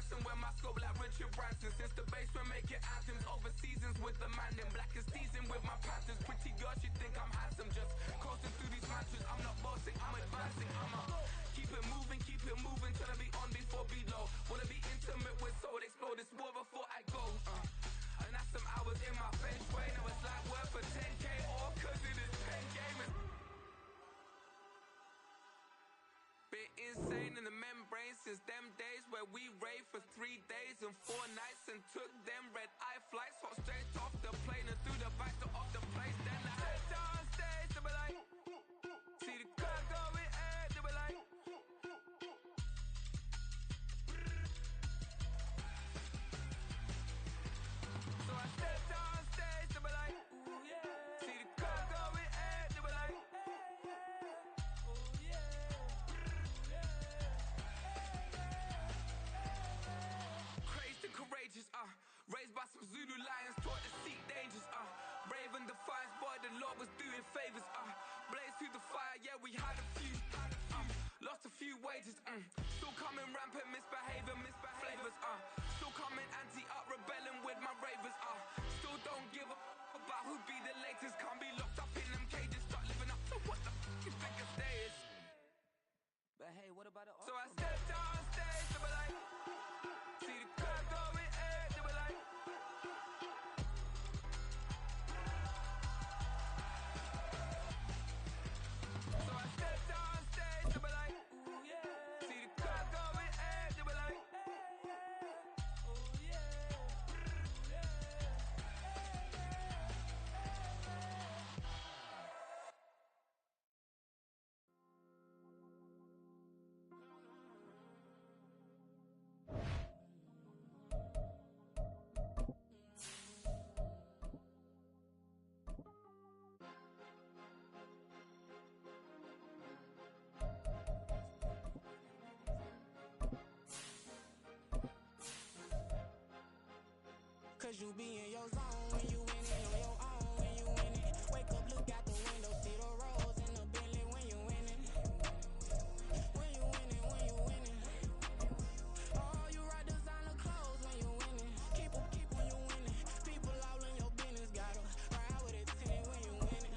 Jackson, wear my scope like Richard Branson. Since the basement making anthems over seasons with the man. Then black is seasoned with my Panthers. Pretty girl, she think I'm handsome. Just coasting through these matches. I'm not bossing, I'm advancing. I'ma keep it moving. Tryna be on before below. Wanna be intimate with soul. Explore this war before I go. And that's some hours in my feng shui. Now it's like worth for 10K or cause it is pen gaming. Been insane in the membrane since them days where we raved for 3 days and 4 nights and took them red eye flights. Hot straight off the plane and through the back door of the place. Then I stepped on stage, they were like, see the crowd going ahead, they were like, so I stepped on stage, they were like, ooh yeah. See the crowd going ahead, they were like, ooh yeah. Crazed and courageous, raised by some Zulu lions, taught to seek dangers, brave and defiant, boy, the Lord was doing favors, blaze through the fire, yeah, we had a few, lost a few wages, still coming rampant, misbehaving, flavors, still coming anti-up, rebelling with my ravers, still don't give a about who be the latest, can't be locked up in them cages, start living up to what the you think a day is. But hey, what about the so I stepped on stage, they were like, see the crowd going ahead, they were like, so I stepped on stage, they were like, ooh yeah. See the crowd going ahead, they were like, ooh yeah. Cause you be in your zone when you winning on your own when you winning. Wake up, look out the window, see the rose in the Bentley when you winning. When you winning, when you winning. Oh, you ride designer clothes when you winning. Keep when you winning. People all in your business, gotta ride with it tinted when you winning.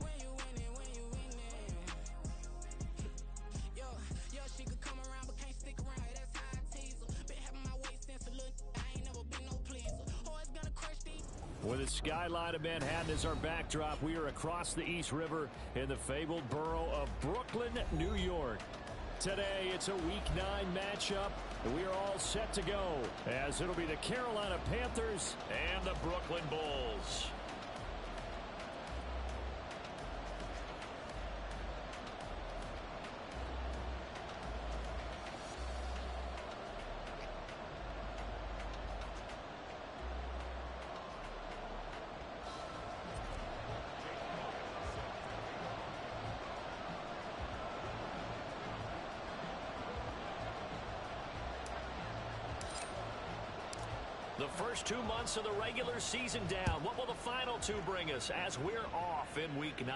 When you winning, when you winning. Yo, she could come around but can't stick around. That's how I tease her. Been having my weight since a little. I ain't never been no pleaser. Always gonna crush these. With the skyline of Manhattan as our backdrop, we are across the East River in the fabled borough of Brooklyn, New York. Today, it's a Week 9 matchup, and we are all set to go, as it'll be the Carolina Panthers and the Brooklyn Bulls. The first 2 months of the regular season down. What will the final 2 bring us as we're off in Week 9?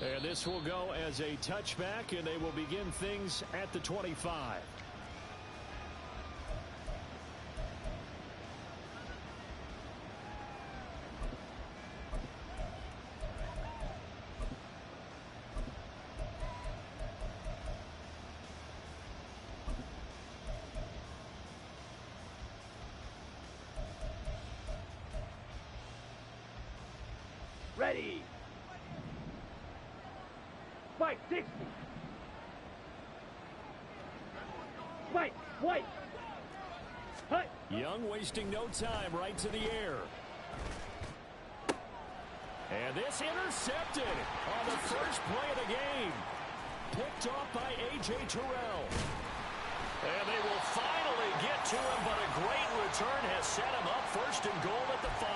And this will go as a touchback, and they will begin things at the 25. Ready. Fight 60. Fight. White. Hut. Young wasting no time, right to the air. And this intercepted on the first play of the game. Picked off by A.J. Terrell. And they will finally get to him, but a great return has set him up first and goal at the 5.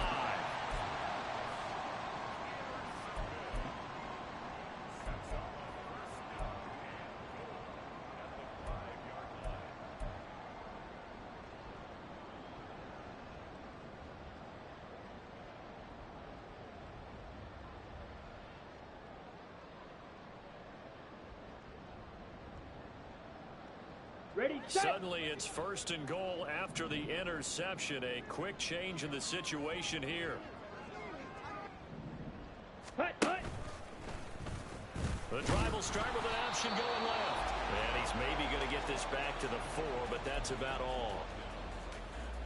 Ready, set. Suddenly it's 1st and goal after the interception. A quick change in the situation here. Hut, hut. The drive will start with an option going left. And he's maybe going to get this back to the 4, but that's about all.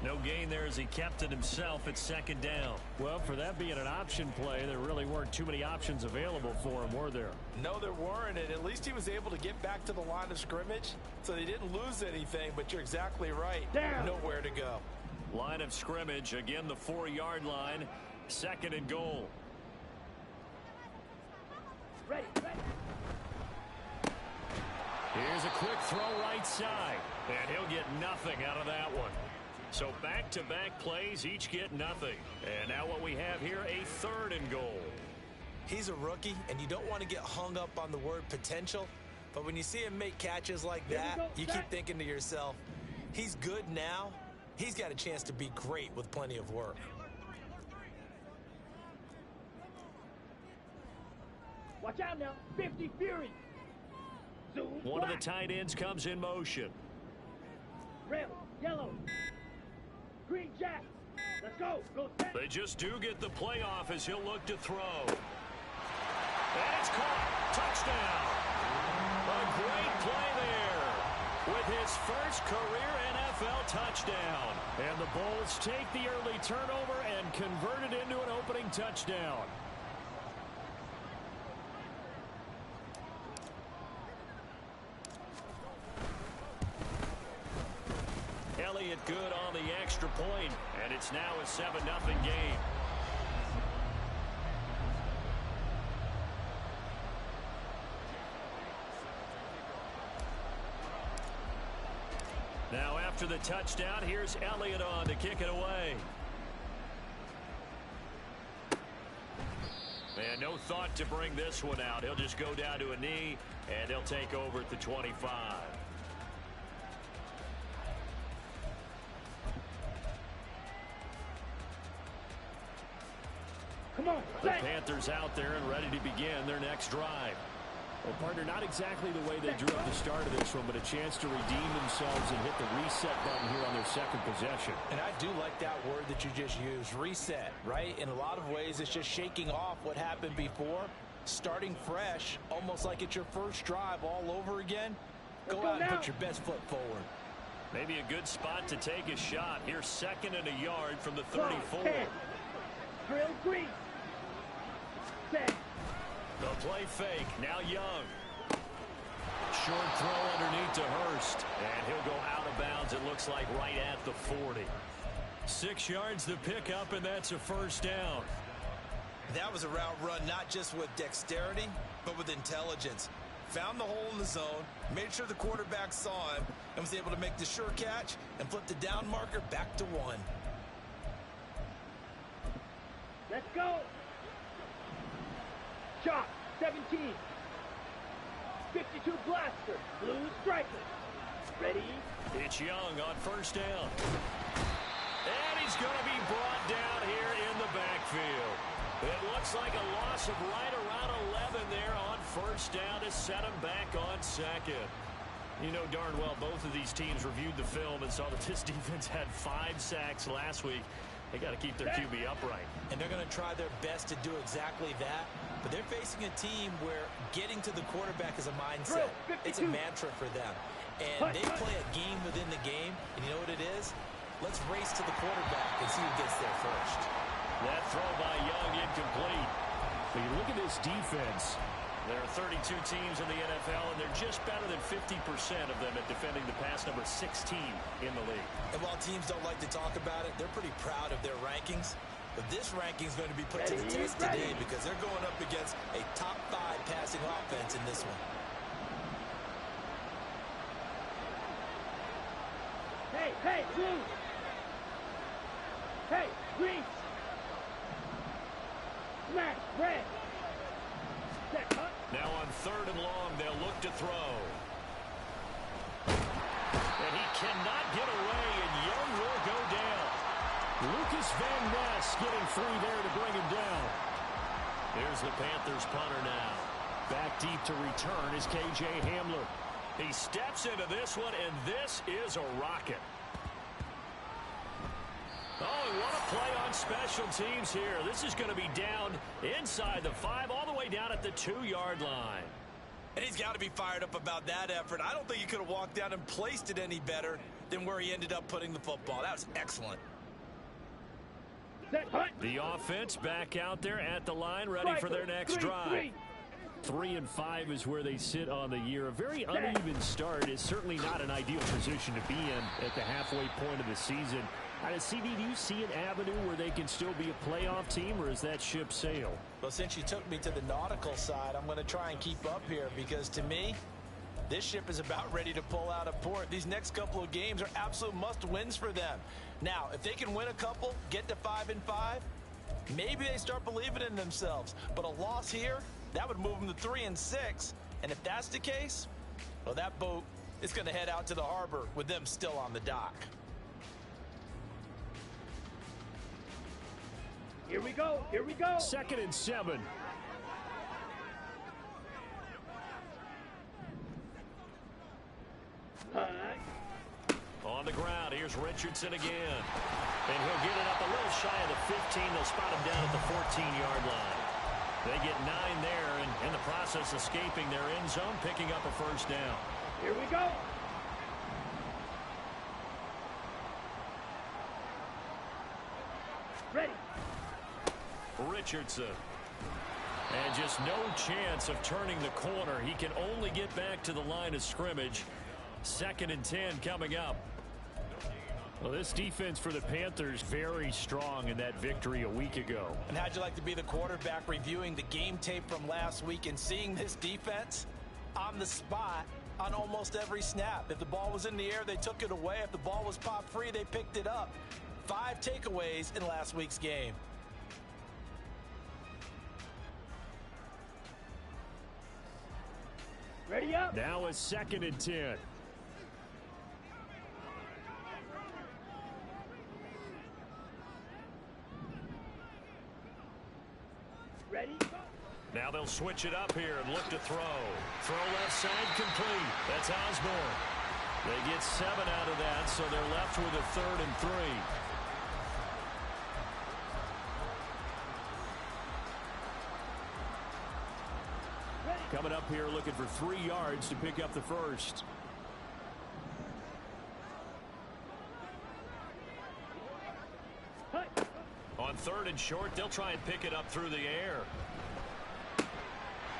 No gain there as he kept it himself at 2nd down. Well, for that being an option play, there really weren't too many options available for him, were there? No, there weren't, and at least he was able to get back to the line of scrimmage, so they didn't lose anything, but you're exactly right. Down. Nowhere to go. Line of scrimmage, again the 4-yard line, 2nd and goal. Ready, ready. Here's a quick throw right side, and he'll get nothing out of that one. So back-to-back plays, each get nothing. And now what we have here, a 3rd and goal. He's a rookie, and you don't want to get hung up on the word potential, but when you see him make catches like that, you keep thinking to yourself, he's good now. He's got a chance to be great with plenty of work. Watch out now. 50 Fury. Zoom. One of the black. tight ends comes in motion. Red, yellow. Green jack. Let's go. Go set. They just do get the playoff as he'll look to throw. And it's caught. Touchdown. A great play there with his first career NFL touchdown. And the Bulls take the early turnover and convert it into an opening touchdown. Elliott good on the extra point, and it's now a 7-0 game. Now after the touchdown, here's Elliott on to kick it away. And no thought to bring this one out. He'll just go down to a knee, and he'll take over at the 25. Come on, The set. Panthers out there and ready to begin their next drive. Well, partner, not exactly the way they drew up the start of this one, but a chance to redeem themselves and hit the reset button here on their 2nd possession. And I do like that word that you just used, reset, right? In a lot of ways, it's just shaking off what happened before, starting fresh, almost like it's your first drive all over again. Go out and put your best foot forward. Maybe a good spot to take a shot. Here's 2nd and a yard from the 34. Drill green. Set. The play fake, now Young. Short throw underneath to Hurst, and he'll go out of bounds, it looks like right at the 40. 6 yards to pick up, and that's a 1st down. That was a route run not just with dexterity, but with intelligence. Found the hole in the zone, made sure the quarterback saw him, and was able to make the sure catch and flip the down marker back to 1. Let's go. Shot. 17. 52 blaster. Blue striker. Ready. It's Young on 1st down. And he's going to be brought down here in the backfield. It looks like a loss of right around 11 there on 1st down to set him back on 2nd. You know darn well both of these teams reviewed the film and saw that this defense had 5 sacks last week. They got to keep their QB upright. And they're going to try their best to do exactly that. But they're facing a team where getting to the quarterback is a mindset. It's a mantra for them. And they play a game within the game. And you know what it is? Let's race to the quarterback and see who gets there first. That throw by Young incomplete. But you look at this defense. There are 32 teams in the NFL, and they're just better than 50% of them at defending the pass, number 16 in the league. And while teams don't like to talk about it, they're pretty proud of their rankings. But this ranking is going to be put to the test today because they're going up against a top 5 passing offense in this one. Hey, hey, blue. Hey, green. Smash, red. Set, huh? Now on 3rd and long, they'll look to throw. And he cannot get away, and Young will go down. Lucas Van Ness getting free there to bring him down. Here's the Panthers punter now. Back deep to return is K.J. Hamler. He steps into this one, and this is a rocket. Oh, and what a play on special teams here. This is going to be down inside the 5, all the way down at the 2-yard line. And he's got to be fired up about that effort. I don't think he could have walked down and placed it any better than where he ended up putting the football. That was excellent. The offense back out there at the line, ready for their next drive. 3-5 is where they sit on the year. A very uneven start is certainly not an ideal position to be in at the halfway point of the season. CD, do you see an avenue where they can still be a playoff team, or is that ship sailed? Well, since you took me to the nautical side, I'm going to try and keep up here because, to me, this ship is about ready to pull out of port. These next couple of games are absolute must-wins for them. Now, if they can win a couple, get to 5-5, maybe they start believing in themselves. But a loss here, that would move them to 3-6. And if that's the case, well, that boat is going to head out to the harbor with them still on the dock. Here we go. Here we go. 2nd and 7. On the ground, here's Richardson again. And he'll get it up a little shy of the 15. They'll spot him down at the 14-yard line. They get 9 there, and in the process escaping their end zone, picking up a first down. Here we go. Ready. Richardson. And just no chance of turning the corner. He can only get back to the line of scrimmage. 2nd and 10 coming up. Well, this defense for the Panthers very strong in that victory a week ago. And how'd you like to be the quarterback reviewing the game tape from last week and seeing this defense on the spot on almost every snap? If the ball was in the air, they took it away. If the ball was pop free, they picked it up. 5 takeaways in last week's game. Ready up. Now it's 2nd and 10. Ready. Now they'll switch it up here and look to throw. Throw left side complete. That's Osborne. They get 7 out of that, so they're left with a 3rd and 3. Coming up here looking for 3 yards to pick up the first. On 3rd and short, they'll try and pick it up through the air.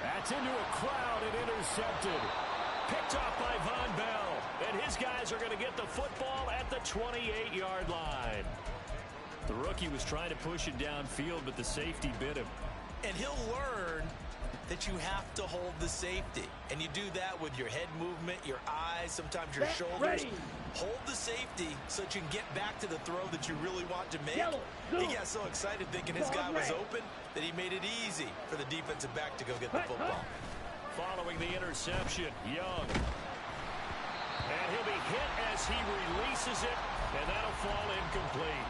That's into a crowd and intercepted. Picked off by Von Bell. And his guys are going to get the football at the 28-yard line. The rookie was trying to push it downfield, but the safety bit him. And he'll learn that you have to hold the safety. And you do that with your head movement, your eyes, sometimes your shoulders. Ready. Hold the safety so that you can get back to the throw that you really want to make. He got so excited thinking his guy was open that he made it easy for the defensive back to go get the football. Following the interception, Young. And he'll be hit as he releases it, and that'll fall incomplete.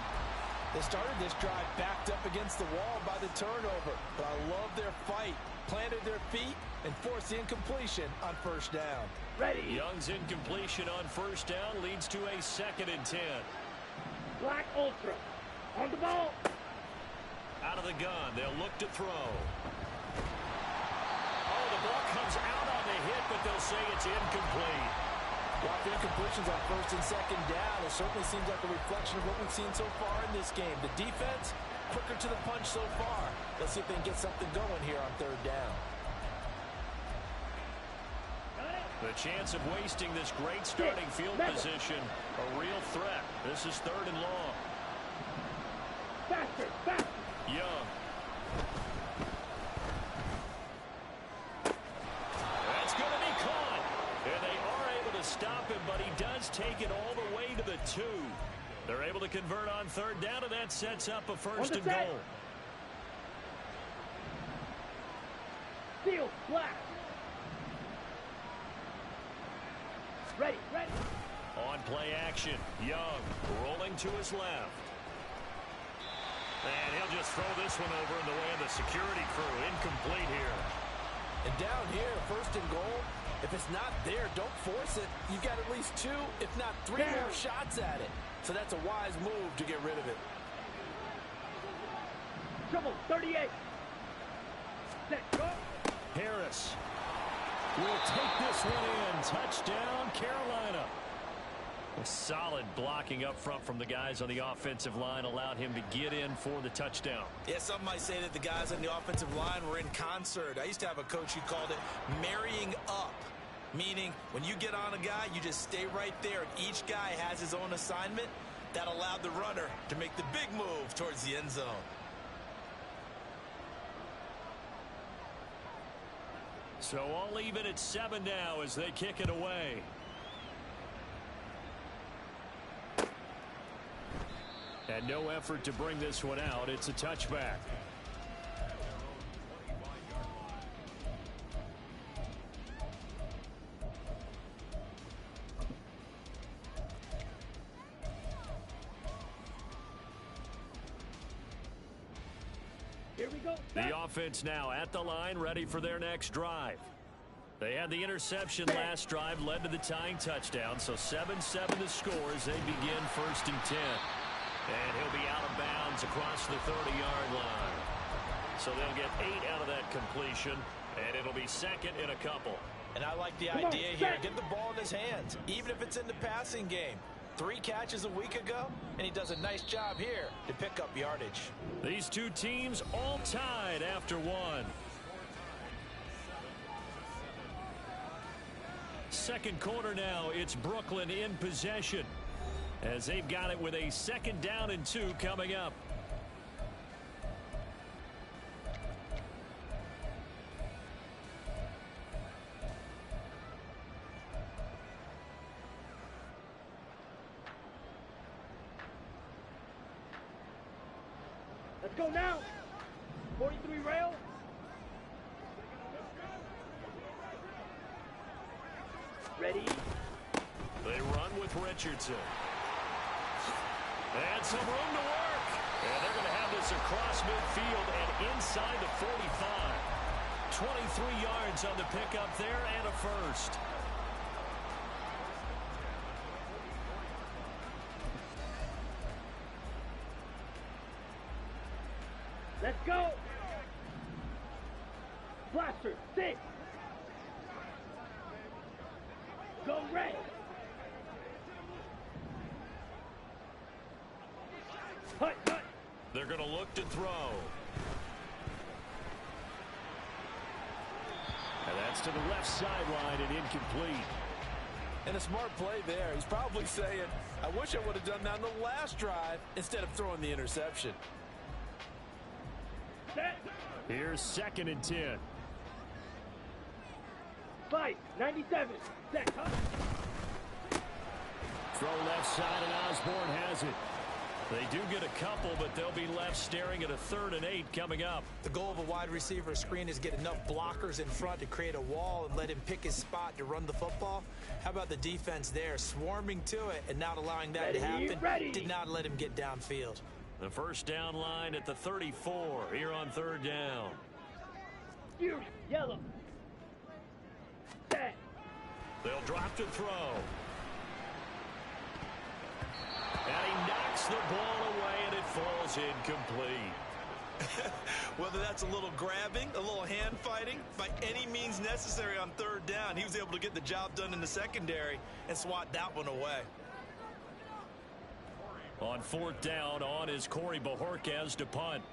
They started this drive backed up against the wall by the turnover, but I love their fight. Planted their feet and forced the incompletion on 1st down. Ready. Young's incompletion on 1st down leads to a 2nd and 10. Black Ultra. On the ball. Out of the gun. They'll look to throw. Oh, the ball comes out on the hit, but they'll say it's incomplete. Got the incompletions on 1st and 2nd down. It certainly seems like a reflection of what we've seen so far in this game. The defense, quicker to the punch so far. Let's see if they can get something going here on 3rd down. The chance of wasting this great starting field position, a real threat. This is 3rd and long. Faster, faster. Young. That's going to be caught. And they are able to stop him, but he does take it all the way to the 2. They're able to convert on 3rd down, and that sets up a 1st and goal. Field black. Ready, ready. On play action, Young rolling to his left. And he'll just throw this one over in the way of the security crew. Incomplete here. And down here, 1st and goal, If it's not there, don't force it. You've got at least 2, if not 3 more shots at it. So that's a wise move to get rid of it. Trouble, 38. Set, go. Harris will take this one in. Touchdown, Carolina. A solid blocking up front from the guys on the offensive line allowed him to get in for the touchdown. Yeah, some might say that the guys on the offensive line were in concert. I used to have a coach who called it marrying up, meaning when you get on a guy, you just stay right there, and each guy has his own assignment. That allowed the runner to make the big move towards the end zone. So all even at 7 now as they kick it away. And no effort to bring this one out. It's a touchback. Here we go. The offense now at the line, ready for their next drive. They had the interception last drive, led to the tying touchdown. So 7-7 the score as they begin 1st and 10. And he'll be out of bounds across the 30-yard line. So they'll get 8 out of that completion, and it'll be 2nd and a couple. And I like the idea here. Get the ball in his hands, even if it's in the passing game. 3 catches a week ago, and he does a nice job here to pick up yardage. These two teams all tied after 1. Second quarter now, it's Brooklyn in possession, as they've got it with a 2nd down and 2 coming up. Let's go now. 43 rail. Ready. They run with Richardson. And some room to work. And they're going to have this across midfield and inside the 45. 23 yards on the pickup there and a first. Let's go. Blaster, 6. Go red. Hut, hut. They're going to look to throw. And that's to the left sideline and incomplete. And a smart play there. He's probably saying, I wish I would have done that on the last drive instead of throwing the interception. Set. Here's 2nd and 10. Fight, 97. Set, huh? Throw left side, and Osborne has it. They do get a couple, but they'll be left staring at a 3rd and 8 coming up. The goal of a wide receiver screen is get enough blockers in front to create a wall and let him pick his spot to run the football. How about the defense there, swarming to it and not allowing that to happen? Did not let him get downfield. The first down line at the 34 here on 3rd down. Yellow. Set. They'll drop to throw. And he knocks the ball away, and it falls incomplete. Whether that's a little grabbing, a little hand fighting, by any means necessary on 3rd down, he was able to get the job done in the secondary and swat that one away. On 4th down, on is Corey Bojorquez to punt.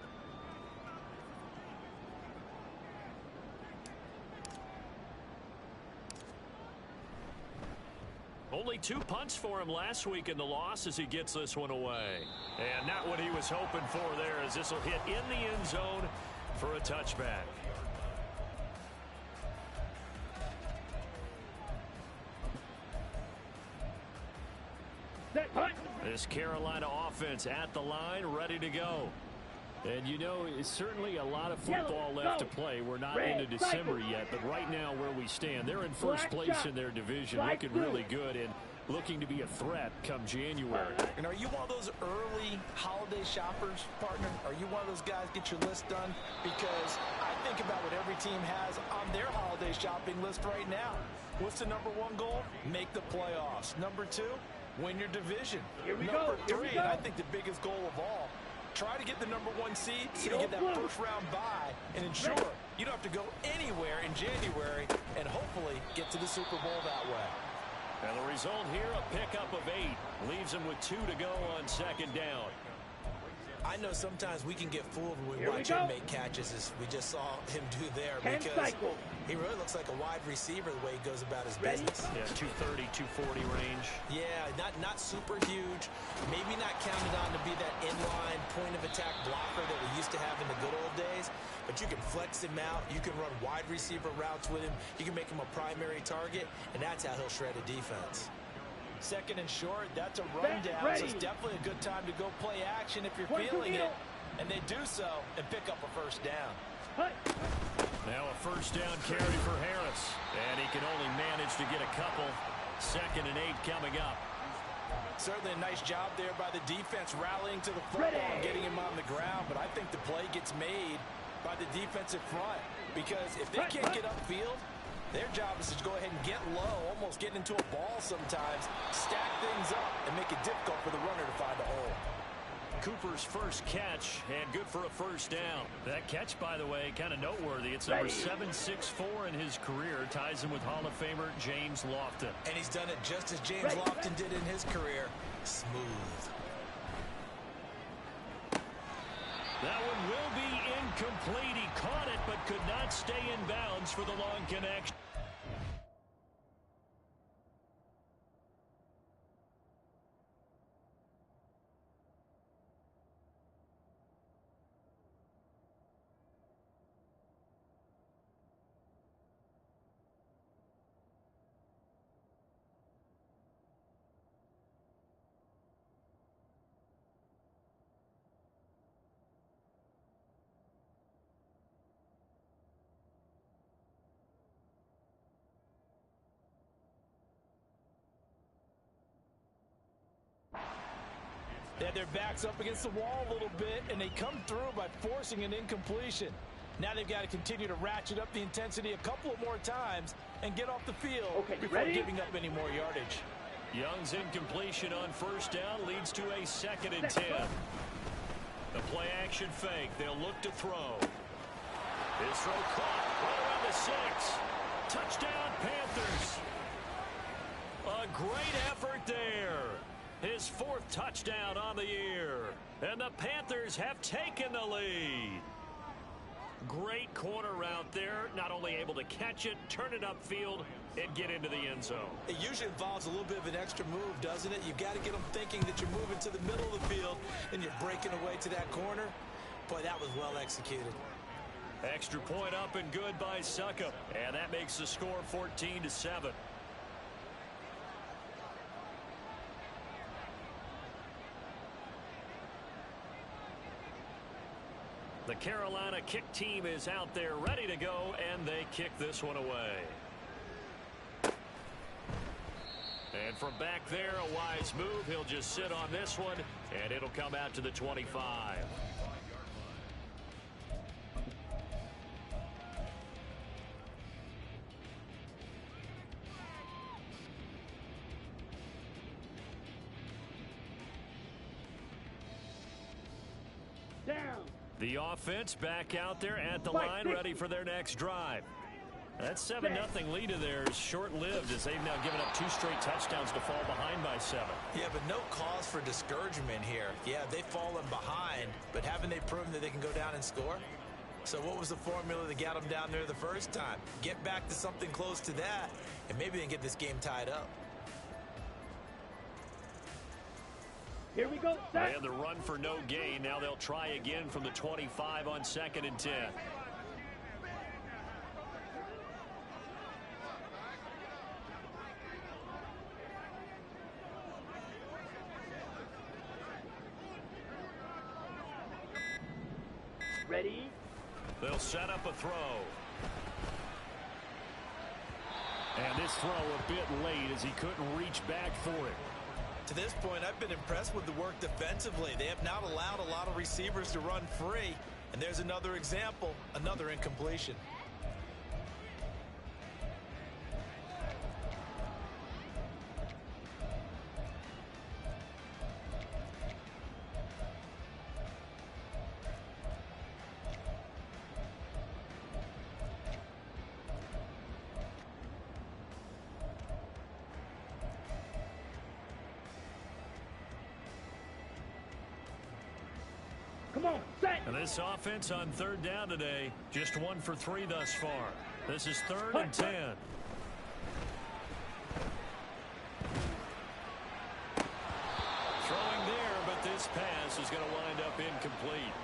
Only 2 punts for him last week in the loss as he gets this one away. And not what he was hoping for there, as this will hit in the end zone for a touchback. This Carolina offense at the line, ready to go. And you know, it's certainly a lot of football left to play. We're not into December yet, but right now where we stand, they're in first place in their division, looking really good. And looking to be a threat come January. And are you one of those early holiday shoppers, partner? Are you one of those guys get your list done? Because I think about what every team has on their holiday shopping list right now. What's the number one goal? Make the playoffs. Number two, win your division. Number three, and I think the biggest goal of all, try to get the number one seed so you get that first round bye and ensure you don't have to go anywhere in January and hopefully get to the Super Bowl that way. And the result here, a pickup of 8. Leaves him with 2 to go on second down. I know sometimes we can get fooled when we watch him make catches, as we just saw him do there, because he really looks like a wide receiver the way he goes about his business. Yeah, 230, 240 range. Yeah, not super huge. Maybe not counted on to be that inline point-of-attack blocker that we used to have in the good old days, but you can flex him out. You can run wide receiver routes with him. You can make him a primary target, and that's how he'll shred a defense. Second and short, that's a rundown, so it's definitely a good time to go play action if you're feeling it. And they do so and pick up a first down. Now a first down carry for Harris. And he can only manage to get a couple. 2nd and 8 coming up. Certainly a nice job there by the defense rallying to the football and getting him on the ground. But I think the play gets made by the defensive front. Because if they can't get upfield, their job is to go ahead and get low, almost get into a ball sometimes, stack things up, and make it difficult for the runner to find a hole. Cooper's first catch, and good for a first down. That catch, by the way, kind of noteworthy. It's number 764 in his career. Ties him with Hall of Famer James Lofton. And he's done it just as James Lofton did in his career. Smooth. That one will be incomplete. He caught it, but could not stay in bounds for the long connection. They had their backs up against the wall a little bit, and they come through by forcing an incompletion. Now they've got to continue to ratchet up the intensity a couple of more times and get off the field before giving up any more yardage. Young's incompletion on first down leads to a 2nd and 10. The play action fake. They'll look to throw. His throw caught right around the 6. Touchdown, Panthers. A great effort there. His 4th touchdown on the year. And the Panthers have taken the lead. Great corner route there. Not only able to catch it, turn it upfield, and get into the end zone. It usually involves a little bit of an extra move, doesn't it? You've got to get them thinking that you're moving to the middle of the field and you're breaking away to that corner. Boy, that was well executed. Extra point up and good by Succop. And that makes the score 14-7. The Carolina kick team is out there ready to go, and they kick this one away. And from back there, a wise move. He'll just sit on this one, and it'll come out to the 25. Down. The offense back out there at the line, ready for their next drive. That 7-0 lead of theirs short-lived, as they've now given up 2 straight touchdowns to fall behind by 7. Yeah, but no cause for discouragement here. Yeah, they've fallen behind, but haven't they proven that they can go down and score? So what was the formula that got them down there the first time? Get back to something close to that, and maybe they can get this game tied up. Here we go. They had the run for no gain. Now they'll try again from the 25 on 2nd and 10. Ready? They'll set up a throw. And this throw a bit late as he couldn't reach back for it. To this point, I've been impressed with the work defensively. They have not allowed a lot of receivers to run free. And there's another example, another incompletion. Come on, set. And this offense on third down today, just 1 for 3 thus far. This is 3rd and 10. Throwing there, but this pass is going to wind up incomplete.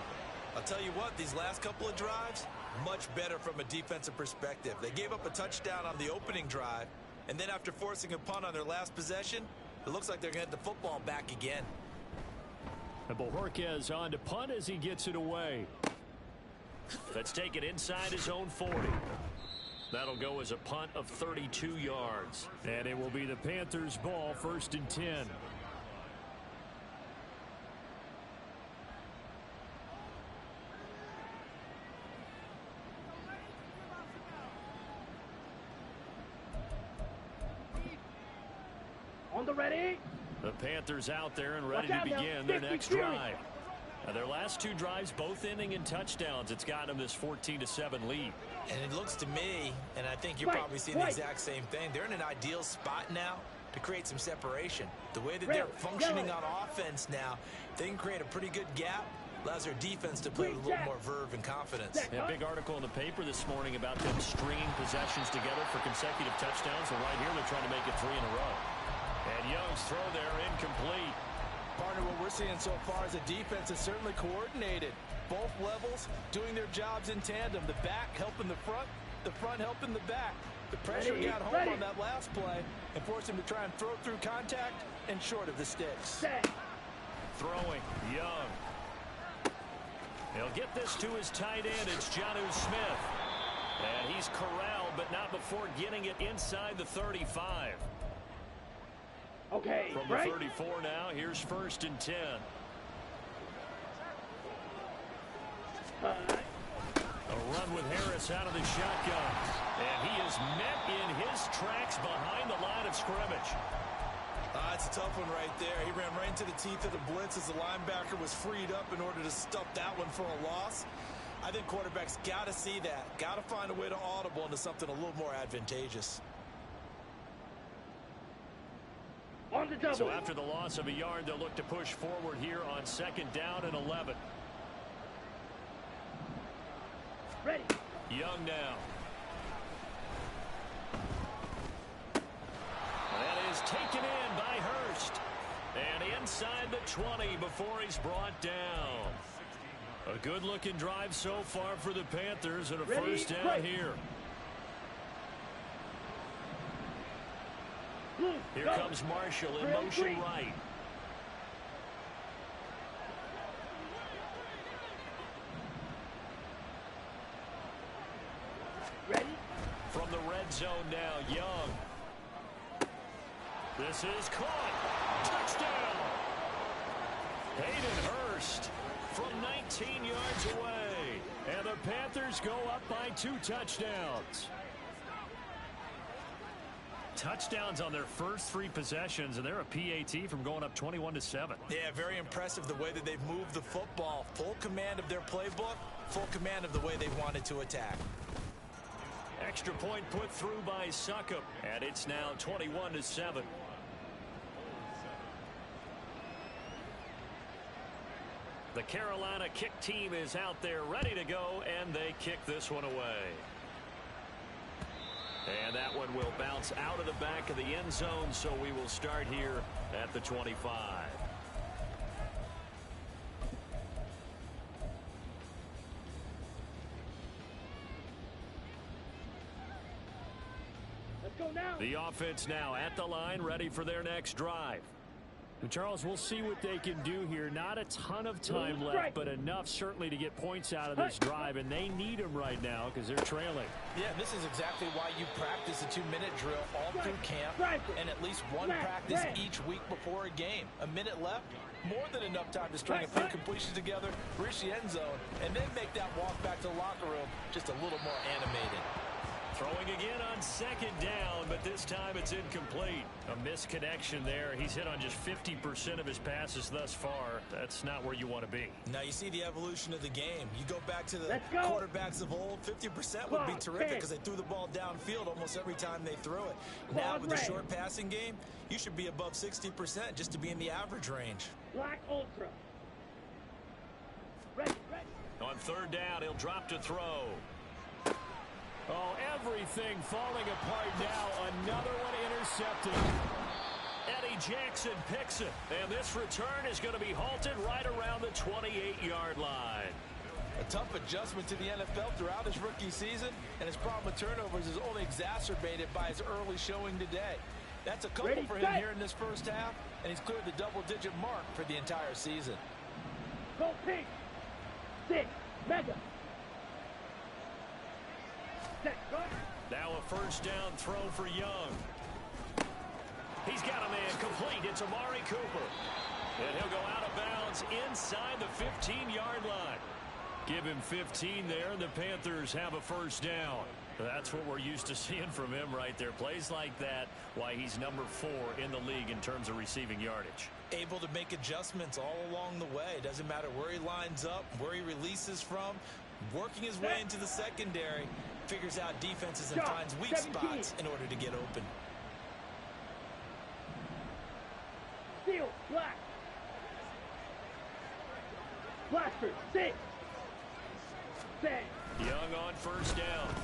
I'll tell you what, these last couple of drives, much better from a defensive perspective. They gave up a touchdown on the opening drive, and then after forcing a punt on their last possession, it looks like they're going to get the football back again. And Bojorquez on to punt as he gets it away. Let's take it inside his own 40. That'll go as a punt of 32 yards. And it will be the Panthers' ball, 1st and 10. On the ready. The Panthers out there and ready to begin their next drive. Now, their last 2 drives, both ending in touchdowns. It's got them this 14-7 lead. And it looks to me, and I think you're probably seeing the exact same thing, they're in an ideal spot now to create some separation. The way that they're functioning on offense now, they can create a pretty good gap. Allows their defense to play with a little more verve and confidence. Yeah, big article in the paper this morning about them stringing possessions together for consecutive touchdowns. And right here, they're trying to make it 3 in a row. And Young's throw there incomplete. Partner, what we're seeing so far is a defense is certainly coordinated. Both levels doing their jobs in tandem. The back helping the front helping the back. The pressure got home on that last play and forced him to try and throw through contact and short of the sticks. Throwing, Young. He'll get this to his tight end. It's Jonnu Smith. And he's corralled, but not before getting it inside the 35. Okay, from the 34 now, here's 1st and 10. A run with Harris out of the shotgun. And he is met in his tracks behind the line of scrimmage. It's a tough one right there. He ran right into the teeth of the blitz as the linebacker was freed up in order to stuff that one for a loss. I think quarterbacks got to see that. Got to find a way to audible into something a little more advantageous. On the double. So after the loss of a yard, they'll look to push forward here on 2nd down and 11. Ready. Young now. That is taken in by Hurst. And inside the 20 before he's brought down. A good-looking drive so far for the Panthers and a 1st down here. Here comes Marshall in motion right. Ready? From the red zone now, Young. This is caught. Touchdown. Hayden Hurst from 19 yards away. And the Panthers go up by 2 touchdowns. Touchdowns on their first 3 possessions, and they're a PAT from going up 21-7. Yeah, very impressive the way that they've moved the football. Full command of their playbook, full command of the way they wanted to attack. Extra point put through by Succop, and it's now 21-7. The Carolina kick team is out there ready to go, and they kick this one away. And that one will bounce out of the back of the end zone, so we will start here at the 25. Let's go now. The offense now at the line, ready for their next drive. Charles, we'll see what they can do here. Not a ton of time left, but enough certainly to get points out of this drive, and they need them right now because they're trailing. Yeah, this is exactly why you practice a 2-minute drill all through camp and at least one practice each week before a game. A minute left, more than enough time to string a few completions together, reach the end zone, and then make that walk back to the locker room just a little more animated. Throwing again on second down, but this time it's incomplete. A misconnection there. He's hit on just 50% of his passes thus far. That's not where you want to be. Now you see the evolution of the game. You go back to the quarterbacks of old, 50% would be terrific because they threw the ball downfield almost every time they threw it. Now with the short passing game, you should be above 60% just to be in the average range. Black Ultra. Ready. On third down, he'll drop to throw. Oh, everything falling apart now. Another one intercepted. Eddie Jackson picks it. And this return is going to be halted right around the 28-yard line. A tough adjustment to the NFL throughout his rookie season, and his problem with turnovers is only exacerbated by his early showing today. That's a couple for him here in this first half, and he's cleared the double-digit mark for the entire season. Go pink. 6. Mega. Now a first down throw for Young. He's got a man complete. It's Amari Cooper. And he'll go out of bounds inside the 15-yard line. Give him 15 there, and the Panthers have a first down. That's what we're used to seeing from him right there. Plays like that, why he's number 4 in the league in terms of receiving yardage. Able to make adjustments all along the way. Doesn't matter where he lines up, where he releases from. Working his way into the secondary, figures out defenses and finds weak spots in order to get open. Steel, black. Blaster, 6. Set. Young on first down.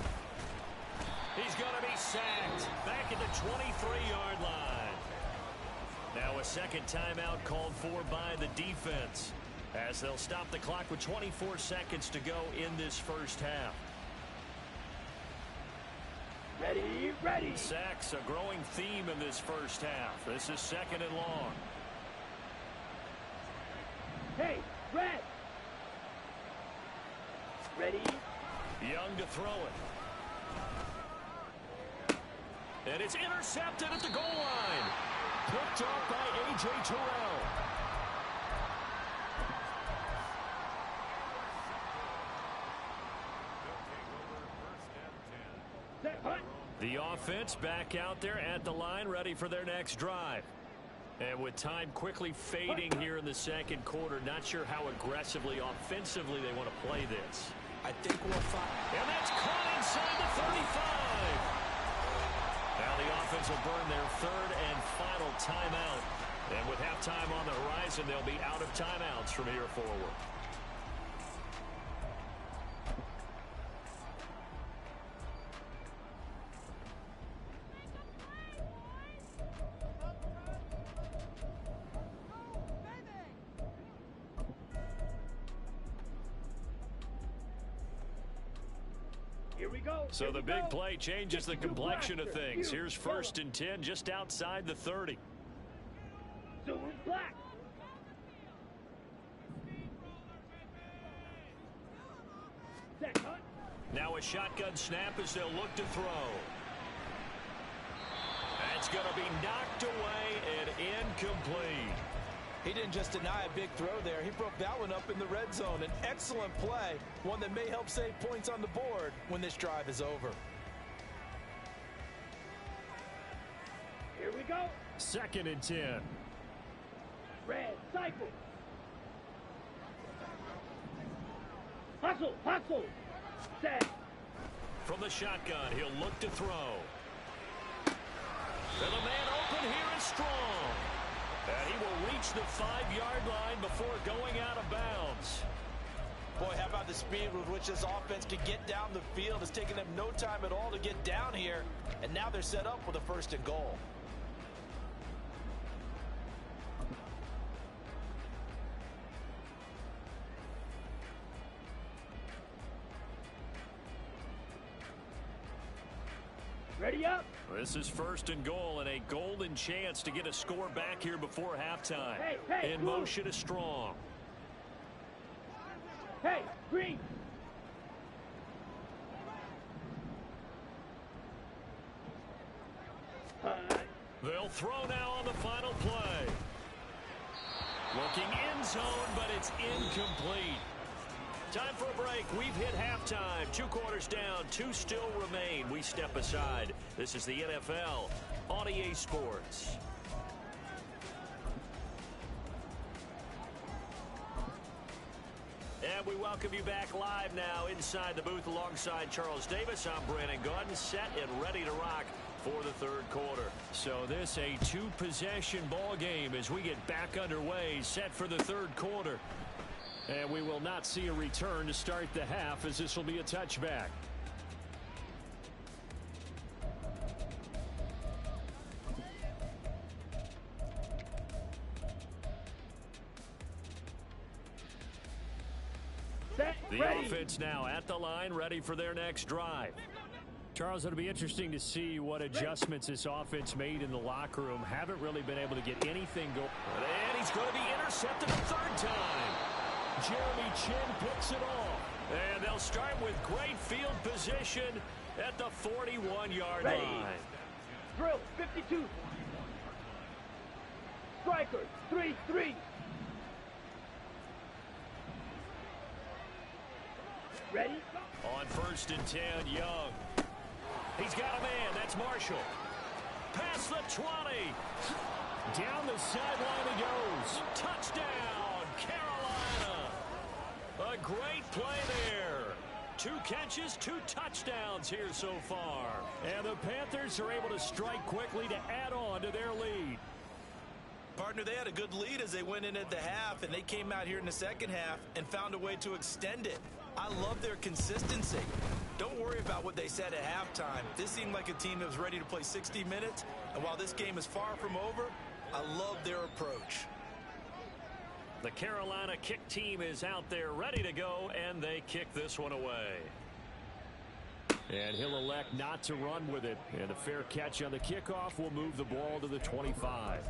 He's going to be sacked. Back at the 23-yard line. Now a second timeout called for by the defense, as they'll stop the clock with 24 seconds to go in this first half. Ready. Sacks, a growing theme in this first half. This is second and long. Hey, red. Ready. Young to throw it. And it's intercepted at the goal line. Picked off by A.J. Terrell. The offense back out there at the line, ready for their next drive. And with time quickly fading here in the second quarter, not sure how aggressively, offensively they want to play this. I think we'll find. And that's caught inside the 35. Now the offense will burn their third and final timeout. And with halftime on the horizon, they'll be out of timeouts from here forward. So the big play changes the complexion of things. Here's first and 10 just outside the 30. Zone black. Now a shotgun snap as they'll look to throw. That's going to be knocked away and incomplete. He didn't just deny a big throw there. He broke that one up in the red zone. An excellent play, one that may help save points on the board when this drive is over. Here we go. Second and 10. Red cycle. Hustle. Set. From the shotgun, he'll look to throw. And the man open here is strong. And he will reach the 5-yard line before going out of bounds. Boy, how about the speed with which this offense can get down the field? It's taken them no time at all to get down here. And now they're set up with a first and goal. Ready up. This is 1st and goal and a golden chance to get a score back here before halftime. Hey, In motion is Strong. Hey, green. They'll throw now on the final play. Looking end zone, but it's incomplete. Time for a break. We've hit halftime. 2 quarters down. 2 still remain. We step aside. This is the NFL on EA Sports. And we welcome you back live now inside the booth alongside Charles Davis. I'm Brandon Gaudin, set and ready to rock for the 3rd quarter. So this a 2-possession ball game as we get back underway, set for the 3rd quarter. And we will not see a return to start the half, as this will be a touchback. The offense now at the line, ready for their next drive. Charles, it'll be interesting to see what adjustments this offense made in the locker room. Haven't really been able to get anything going. And he's going to be intercepted a 3rd time. Jeremy Chin picks it off. And they'll start with great field position at the 41-yard line. Drill 52. Strikers 3-3. Ready? On 1st and 10, Young. He's got a man. That's Marshall. Past the 20. Down the sideline he goes. Touchdown, Carolina. A great play there. 2 catches, 2 touchdowns here so far. And the Panthers are able to strike quickly to add on to their lead. Partner, they had a good lead as they went in at the half, and they came out here in the 2nd half and found a way to extend it. I love their consistency. Don't worry about what they said at halftime. This seemed like a team that was ready to play 60 minutes, and while this game is far from over, I love their approach. The Carolina kick team is out there ready to go, and they kick this one away. And he'll elect not to run with it. And a fair catch on the kickoff will move the ball to the 25.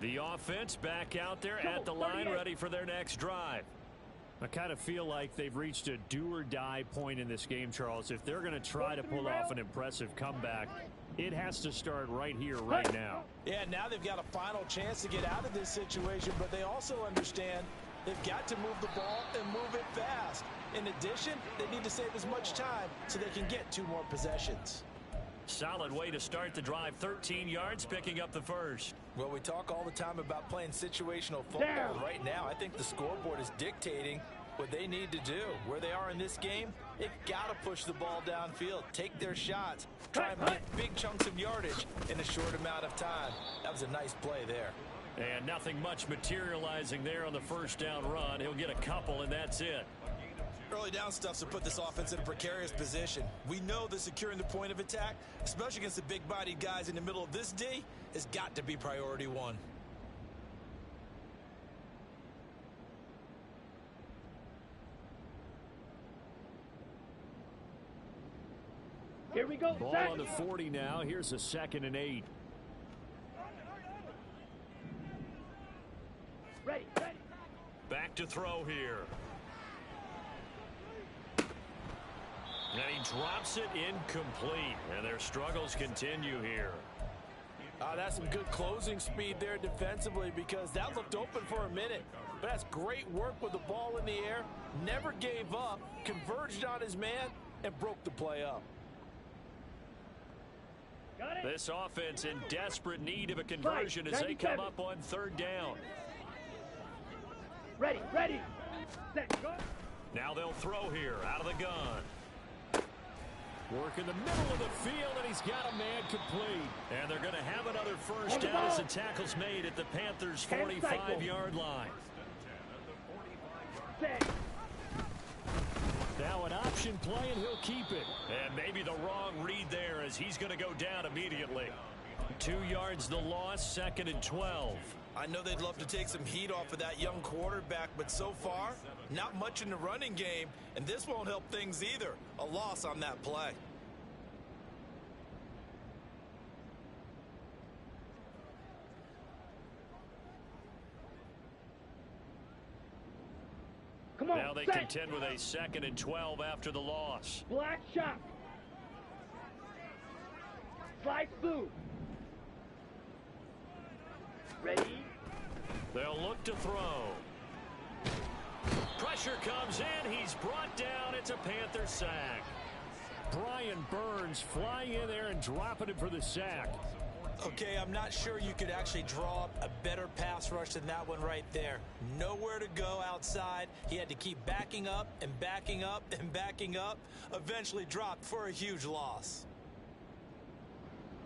The offense back out there at the line, ready for their next drive. I kind of feel like they've reached a do-or-die point in this game, Charles. If they're going to try to pull off an impressive comeback, it has to start right here, right now. Yeah, now they've got a final chance to get out of this situation, but they also understand they've got to move the ball and move it fast. In addition, they need to save as much time so they can get 2 more possessions. Solid way to start the drive. 13 yards, picking up the 1st. Well, we talk all the time about playing situational football. Right now, I think the scoreboard is dictating what they need to do. Where they are in this game, they've got to push the ball downfield, take their shots, try and get big chunks of yardage in a short amount of time. That was a nice play there. And nothing much materializing there on the 1st down run. He'll get a couple, and that's it. Early down stuff's to put this offense in a precarious position. We know that securing the point of attack, especially against the big-bodied guys in the middle of this D, has got to be priority 1. Here we go. Ball on the 40 now. Here's a 2nd and 8. Ready. Back to throw here. And he drops it incomplete. And their struggles continue here. That's some good closing speed there defensively, because that looked open for a minute. But that's great work with the ball in the air. Never gave up, converged on his man, and broke the play up. This offense in desperate need of a conversion as they come up on 3rd down. Ready. Set, go. Now they'll throw here out of the gun. Work in the middle of the field, and he's got a man complete. And they're going to have another 1st down as the tackle's made at the Panthers' 45-yard line. Now an option play, and he'll keep it. And maybe the wrong read there, as he's going to go down immediately. 2 yards the loss, 2nd and 12. I know they'd love to take some heat off of that young quarterback, but so far, not much in the running game, and this won't help things either. A loss on that play. Come on, now they contend with a 2nd and 12 after the loss. Black shot. Slide through. Ready? They'll look to throw. Pressure comes in. He's brought down. It's a Panther sack. Brian Burns flying in there and dropping it for the sack. Okay, I'm not sure you could actually draw up a better pass rush than that one right there. Nowhere to go outside. He had to keep backing up and backing up and backing up. Eventually dropped for a huge loss.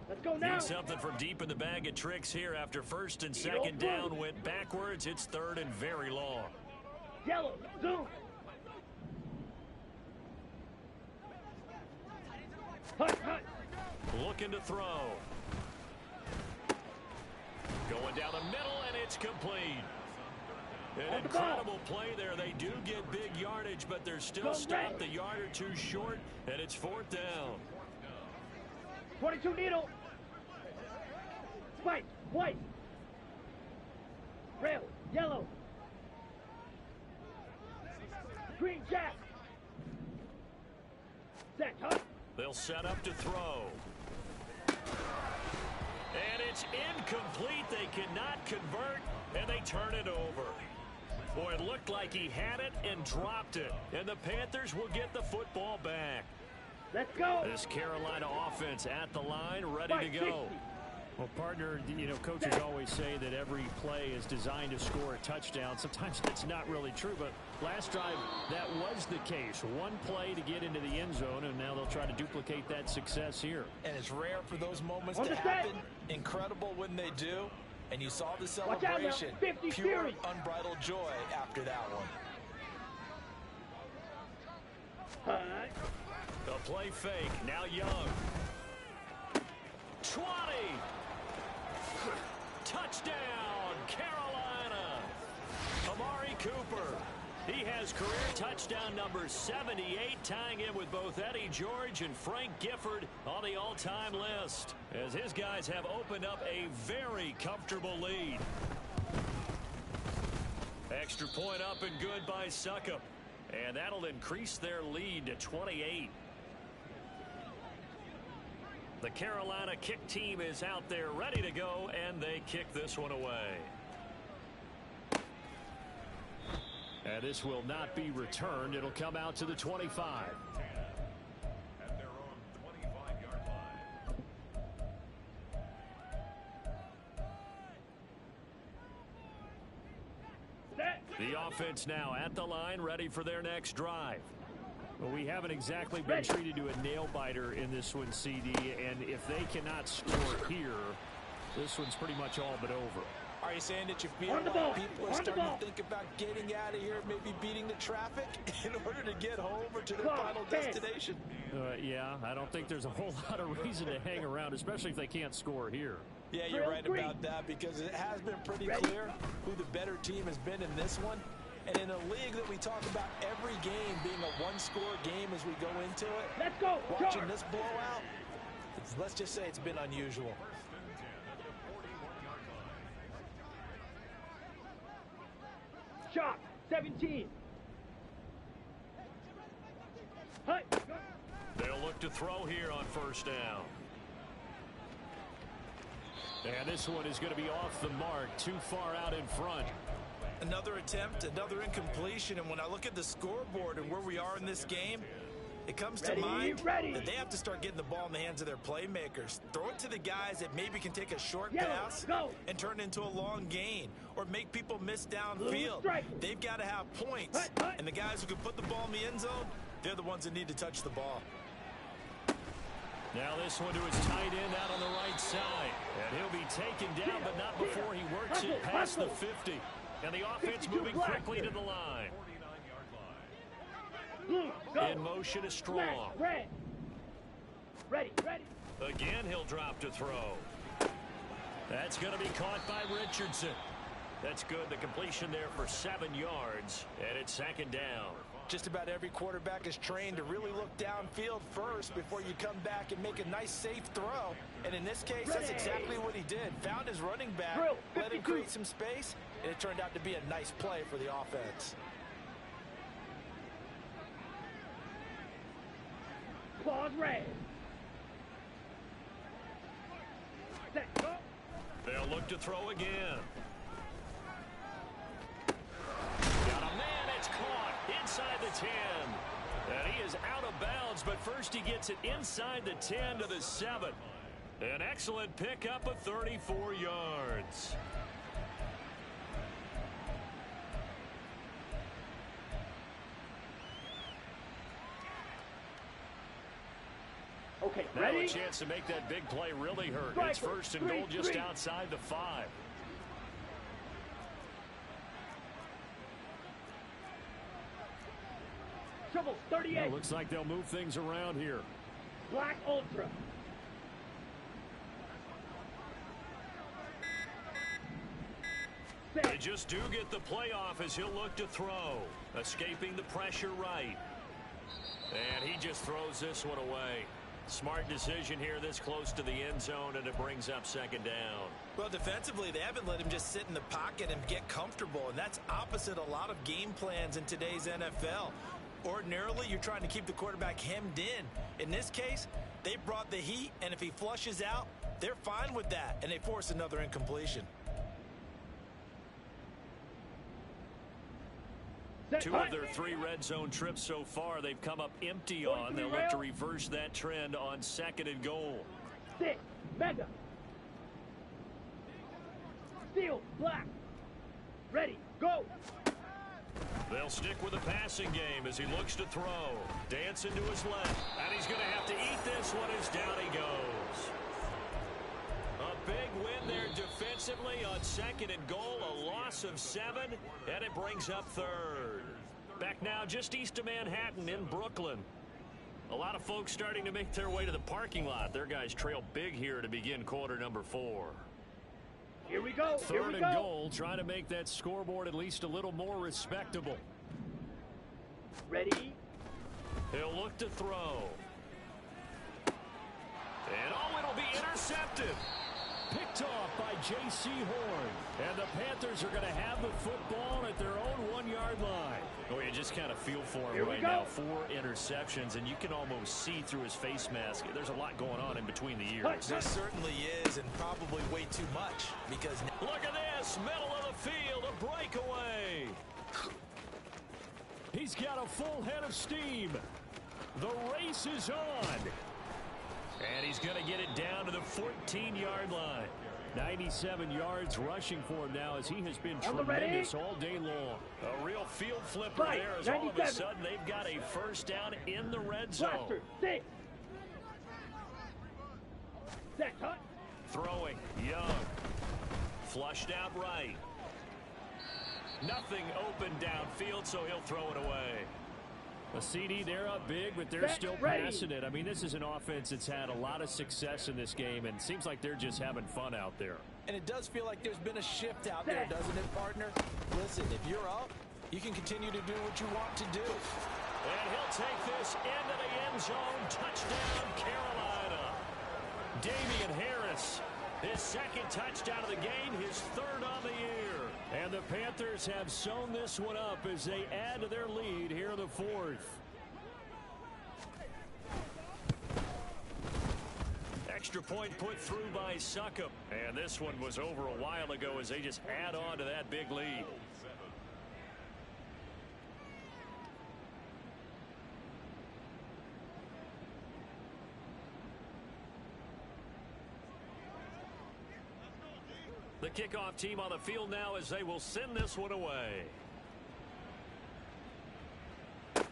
Let's go now. Need something from deep in the bag of tricks here after 1st and 2nd down went backwards. It's 3rd and very long. Yellow, zoom. Hut, hut. Looking to throw. Going down the middle, and it's complete. An incredible play there. They do get big yardage, but they're still stopped a yard or two short, and it's 4th down. 22 needle. Spike, white. Rail, yellow. Green jack. Set, hut. They'll set up to throw. And it's incomplete. They cannot convert, and they turn it over. Boy, it looked like he had it and dropped it. And the Panthers will get the football back. Let's go. This Carolina offense at the line, ready to go. Well, partner, you know, coaches always say that every play is designed to score a touchdown. Sometimes that's not really true, but last drive, that was the case. One play to get into the end zone, and now they'll try to duplicate that success here. And it's rare for those moments to happen. Incredible when they do. And you saw the celebration. Pure, unbridled joy after that one. The play fake, now Young. 20. Touchdown, Carolina. Amari Cooper. He has career touchdown number 78, tying him with both Eddie George and Frank Gifford on the all-time list, as his guys have opened up a very comfortable lead. Extra point up and good by Succop, and that'll increase their lead to 28. The Carolina kick team is out there ready to go, and they kick this one away. And this will not be returned. It'll come out to the 25. At their own 25-yard line. The offense now at the line, ready for their next drive. Well, we haven't exactly been treated to a nail-biter in this one, CD, and if they cannot score here, this one's pretty much all but over. Are you saying that you feel like people are starting to think about getting out of here, maybe beating the traffic in order to get home or to their final destination? Yeah, I don't think there's a whole lot of reason to hang around, especially if they can't score here. Yeah, you're right about that, because it has been pretty clear who the better team has been in this one. And in a league that we talk about every game being a one-score game as we go into it, let's go. Watching this blowout, let's just say it's been unusual. Shot 17. They'll look to throw here on 1st down. And this one is going to be off the mark, too far out in front. Another attempt, another incompletion, and when I look at the scoreboard and where we are in this game, it comes to mind that they have to start getting the ball in the hands of their playmakers. Throw it to the guys that maybe can take a short pass and turn it into a long gain, or make people miss downfield. They've got to have points, and the guys who can put the ball in the end zone, they're the ones that need to touch the ball. Now this one to his tight end out on the right side, and he'll be taken down, but not before he works it past the 50. And the offense moving quickly to the line. In motion is Strong. Ready. Again, he'll drop to throw. That's going to be caught by Richardson. That's good. The completion there for 7 yards, and it's second down. Just about every quarterback is trained to really look downfield first before you come back and make a nice, safe throw. And in this case, that's exactly what he did. Found his running back, let him create some space, and it turned out to be a nice play for the offense. Claws red. Set, go. They'll look to throw again. Got a man, it's caught inside the 10. And he is out of bounds, but first he gets it inside the 10 to the 7. An excellent pickup of 34 yards. Okay, now ready? a chance to make that big play really hurt. Strike It's first and goal just outside the 5. Triple 38. Well, looks like they'll move things around here. Black Ultra. They just do get the playoff as he'll look to throw. Escaping the pressure right. And he just throws this one away. Smart decision here this close to the end zone, and it brings up second down. Well, defensively, they haven't let him just sit in the pocket and get comfortable, and that's opposite a lot of game plans in today's NFL. Ordinarily, you're trying to keep the quarterback hemmed in. In this case, they brought the heat, and if he flushes out, they're fine with that, and they force another incompletion. Two of their 3 red zone trips so far, they've come up empty on. They'll look to reverse that trend on second and goal. 6, Mega. Steel, black. Ready, go. They'll stick with the passing game as he looks to throw. Dancing to his left. And he's going to have to eat this one as down he goes. A big win there defensively on second and goal. A loss of 7, and it brings up third. Back now just east of Manhattan in Brooklyn. A lot of folks starting to make their way to the parking lot. Their guys trail big here to begin quarter number 4. Here we go. Third and goal, trying to make that scoreboard at least a little more respectable. Ready. He'll look to throw. And oh, it'll be intercepted. Picked off by J.C. Horn. And the Panthers are going to have the football at their own 1-yard line. Oh, you just kind of feel for him right now. 4 interceptions, and you can almost see through his face mask. There's a lot going on in between the ears. There certainly is, and probably way too much. Because look at this, middle of the field, a breakaway. He's got a full head of steam. The race is on. And he's going to get it down to the 14-yard line. 97 yards rushing for him now as he has been tremendous all day long. A real field flipper there as all of a sudden they've got a first down in the red zone. Blaster, 6. Set, cut. Throwing, Young. Flushed out right. Nothing open downfield, so he'll throw it away. A CD, they're up big, but they're still passing it. I mean, this is an offense that's had a lot of success in this game, and it seems like they're just having fun out there. And it does feel like there's been a shift out there, doesn't it, partner? Listen, if you're up, you can continue to do what you want to do. And he'll take this into the end zone. Touchdown, Carolina. Damian Harris, his second touchdown of the game, his 3rd on the year. And the Panthers have sewn this one up as they add to their lead here in the 4th. Extra point put through by Succop. And this one was over a while ago as they just add on to that big lead. The kickoff team on the field now as they will send this one away. And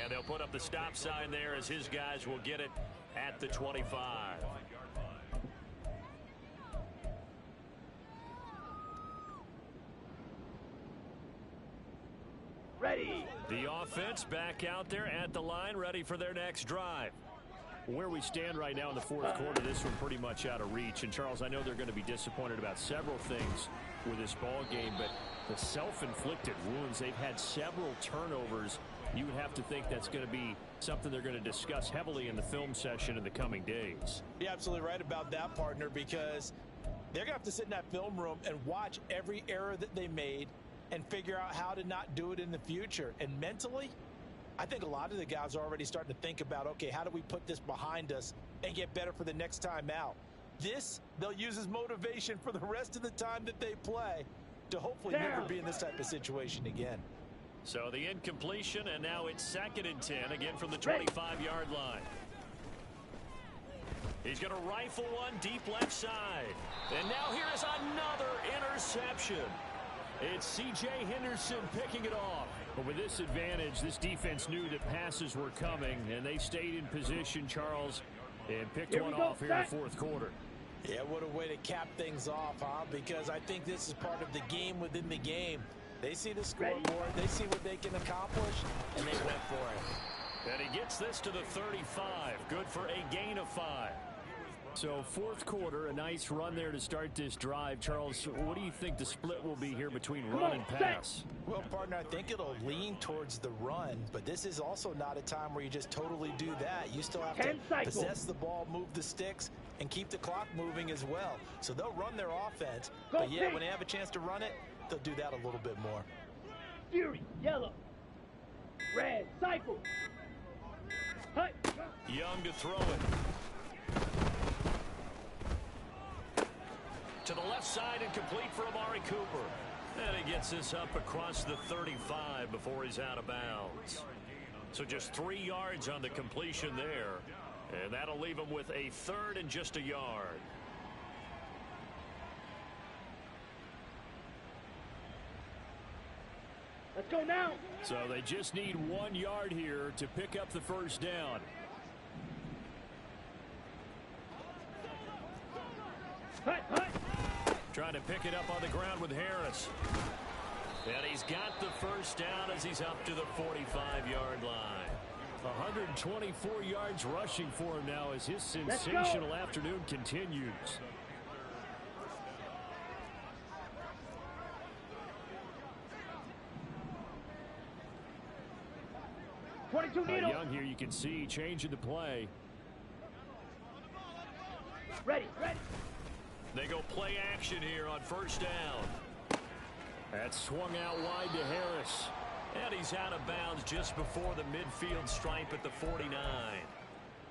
they'll put up the stop sign there as his guys will get it at the 25. Ready. The offense back out there at the line, ready for their next drive. Where we stand right now in the fourth quarter, this one pretty much out of reach. And, Charles, I know they're going to be disappointed about several things with this ball game, but the self-inflicted wounds, they've had several turnovers. You would have to think that's going to be something they're going to discuss heavily in the film session in the coming days. You're absolutely right about that, partner, because they're going to have to sit in that film room and watch every error that they made and figure out how to not do it in the future. And mentally, I think a lot of the guys are already starting to think about, okay, how do we put this behind us and get better for the next time out? This, they'll use as motivation for the rest of the time that they play to hopefully never be in this type of situation again. So the incompletion, and now it's 2nd and 10, again from the 25-yard line. He's going to rifle one deep left side. And now here is another interception. It's C.J. Henderson picking it off. But with this advantage, this defense knew that passes were coming, and they stayed in position, Charles, and picked one off here in the fourth quarter. Yeah, what a way to cap things off, huh? Because I think this is part of the game within the game. They see the scoreboard, they see what they can accomplish, and they went for it. And he gets this to the 35. Good for a gain of 5. So fourth quarter, a nice run there to start this drive. Charles, what do you think the split will be here between run and pass? Well, partner, I think it'll lean towards the run, but this is also not a time where you just totally do that. You still have to possess the ball, move the sticks, and keep the clock moving as well. So they'll run their offense, but yeah, when they have a chance to run it, they'll do that a little bit more. Fury, yellow. Red, cycle. Hut. Young to throw it. To the left side and complete for Amari Cooper. And he gets this up across the 35 before he's out of bounds. So just 3 yards on the completion there. And that'll leave him with a 3rd and just a yard. Let's go now. So they just need 1 yard here to pick up the first down. Hut, hut. Trying to pick it up on the ground with Harris. And he's got the first down as he's up to the 45-yard line. 124 yards rushing for him now as his sensational afternoon continues. Young here, you can see changing the play. Ready, ready. They go play action here on first down. That's swung out wide to Harris. And he's out of bounds just before the midfield stripe at the 49.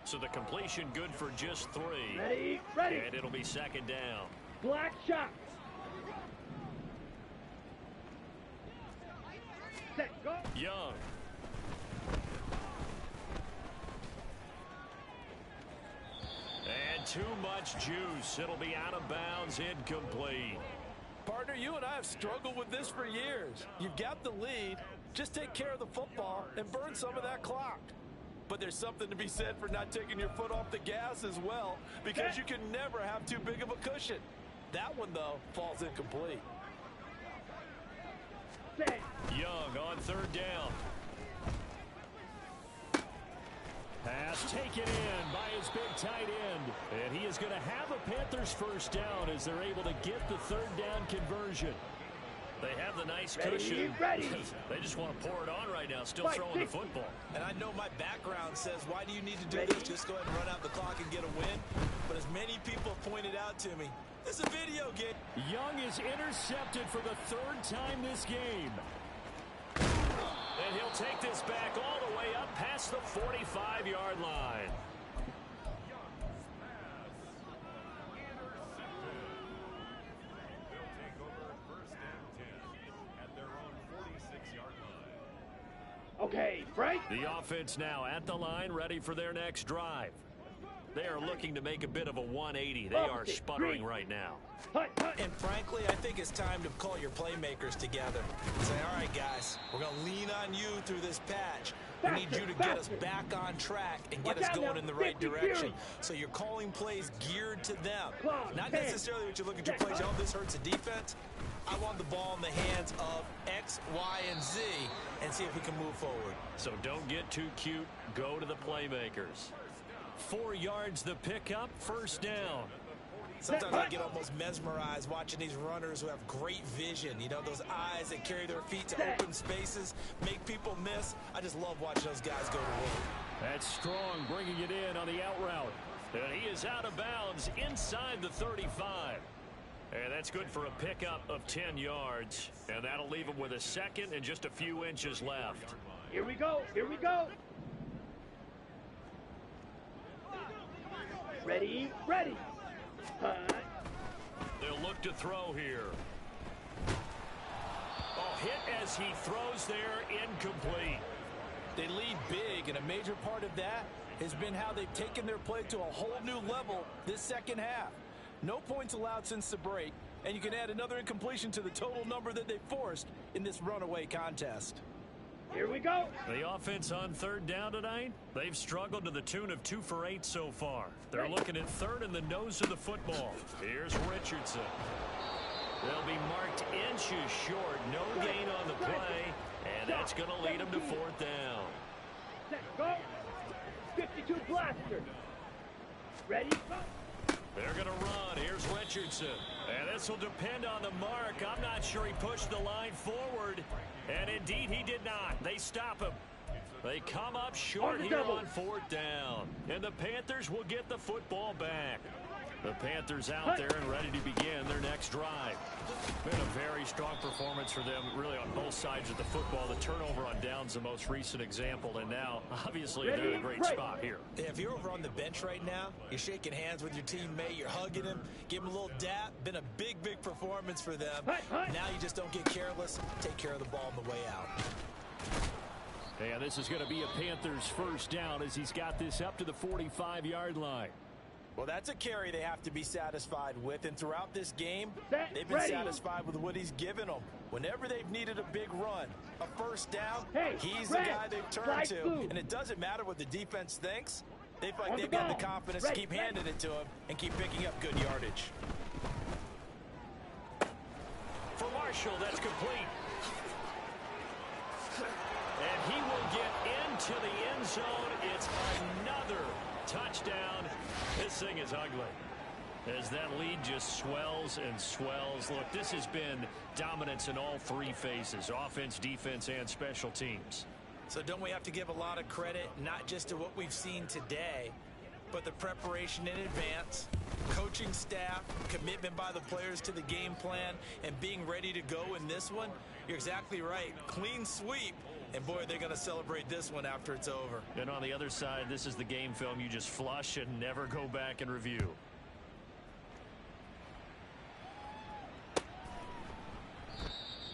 So the completion good for just 3. Ready, ready. And it'll be 2nd down. Black shot. Set, go. Young. And too much juice. It'll be out of bounds, incomplete. Partner, you and I have struggled with this for years. You've got the lead. Just take care of the football and burn some of that clock. But there's something to be said for not taking your foot off the gas as well, because you can never have too big of a cushion. That one, though, falls incomplete. Young on 3rd down. Pass taken in by his big tight end. And he is going to have a Panthers first down as they're able to get the 3rd down conversion. They have the nice cushion. They just want to pour it on right now, still throwing the football. And I know my background says, why do you need to do this? Just go ahead and run out the clock and get a win. But as many people have pointed out to me, this is a video game. Young is intercepted for the 3rd time this game. And he'll take this back all the way up past the 45-yard line. Okay, Frank. The offense now at the line, ready for their next drive. They are looking to make a bit of a 180. They are sputtering right now. And frankly, I think it's time to call your playmakers together and say, all right, guys, we're going to lean on you through this patch. We need you to get us back on track and get us going in the right direction. So you're calling plays geared to them. Not necessarily what you look at your plays, oh, this hurts the defense. I want the ball in the hands of X, Y, and Z and see if we can move forward. So don't get too cute. Go to the playmakers. 4 yards the pickup, first down. Sometimes I get almost mesmerized watching these runners who have great vision. You know, those eyes that carry their feet to open spaces, make people miss. I just love watching those guys go to work. That's Strong bringing it in on the out route. And he is out of bounds inside the 35. And that's good for a pickup of 10 yards. And that'll leave him with a second and just a few inches left. Here we go. Here we go. Ready, ready. They'll look to throw here. Oh, hit as he throws there, incomplete. They lead big, and a major part of that has been how they've taken their play to a whole new level this second half. No points allowed since the break, and you can add another incompletion to the total number that they forced in this runaway contest. Here we go. The offense on third down tonight, they've struggled to the tune of 2 for 8 so far. They're looking at third in the nose of the football. Here's Richardson. They'll be marked inches short. No gain on the play, and that's going to lead them to fourth down. Set, go. 52 blaster. Ready, go. They're going to run. Here's Richardson. And this will depend on the mark. I'm not sure he pushed the line forward. And indeed, he did not. They stop him. They come up short here on fourth down. And the Panthers will get the football back. The Panthers out there and ready to begin their next drive. Been a very strong performance for them, really, on both sides of the football. The turnover on downs, the most recent example, and now, obviously, they're in a great spot here. Yeah, if you're over on the bench right now, you're shaking hands with your teammate, you're hugging him, give him a little dap. Been a big, big performance for them. Now you just don't get careless. Take care of the ball on the way out. And this is going to be a Panthers first down as he's got this up to the 45-yard line. Well, that's a carry they have to be satisfied with, and throughout this game, they've been ready. satisfied with what he's given them. Whenever they've needed a big run, a first down, he's red, the guy they've turned to. blue. And it doesn't matter what the defense thinks. They feel On like the they've got the ball. confidence Ready, to keep ready. handing it to him and keep picking up good yardage. For Marshall, that's complete. And he will get into the end zone. It's another touchdown. This thing is ugly as that lead just swells and swells. Look, this has been dominance in all 3 phases: offense, defense, and special teams. So don't we have to give a lot of credit, not just to what we've seen today, but the preparation in advance, coaching staff, commitment by the players to the game plan, and being ready to go in this one? You're exactly right. Clean sweep. And, boy, they're going to celebrate this one after it's over. And on the other side, this is the game film you just flush and never go back and review.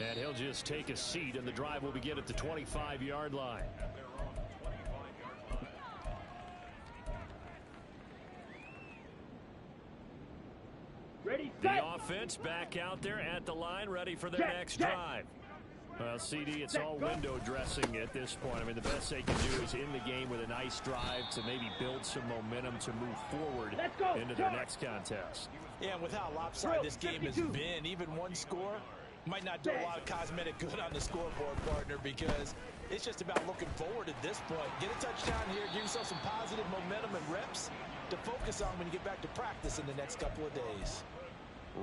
And he'll just take a seat, and the drive will begin at the 25-yard line. Ready, The set. offense back out there at the line, ready for their next drive. Well, CD, it's all window dressing at this point. I mean, the best they can do is in the game with a nice drive to maybe build some momentum to move forward into their next contest. Yeah, and with how lopsided this game has been, even one score might not do a lot of cosmetic good on the scoreboard, partner, because it's just about looking forward at this point. Get a touchdown here, give yourself some positive momentum and reps to focus on when you get back to practice in the next couple of days.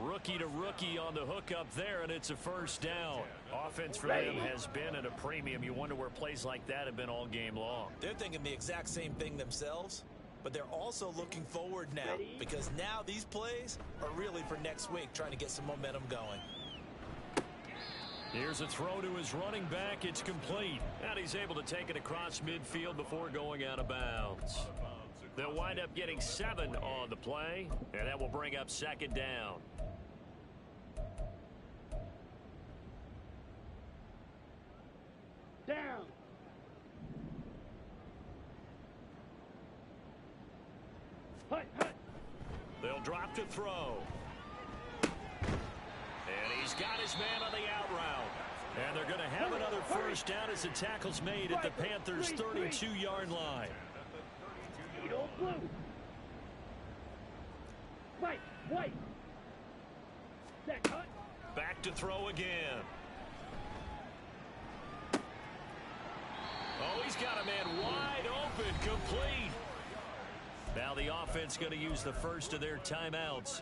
Rookie to rookie on the hook up there, and it's a first down. Offense for them has been at a premium. You wonder where plays like that have been all game long. They're thinking the exact same thing themselves, but they're also looking forward now, because now these plays are really for next week, trying to get some momentum going. Here's a throw to his running back. It's complete. And he's able to take it across midfield before going out of bounds. They'll wind up getting 7 on the play, and that will bring up second down. Down. Hut, hut. They'll drop to throw. And he's got his man on the out route. And they're going to have another first down as the tackle's made at the Panthers' 32-yard line. Beetle blue. White. Set, hut. Back to throw again. Oh, he's got a man wide open, complete. Now the offense going to use the first of their timeouts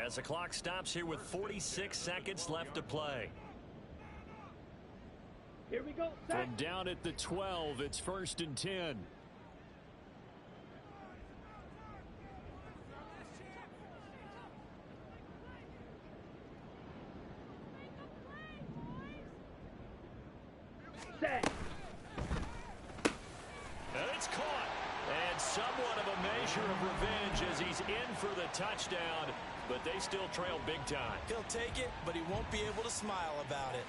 as the clock stops here with 46 seconds left to play. Here we go. Set. From down at the 12, it's 1st and 10. Set. And it's caught. And somewhat of a measure of revenge as he's in for the touchdown, but they still trail big time. He'll take it, but he won't be able to smile about it.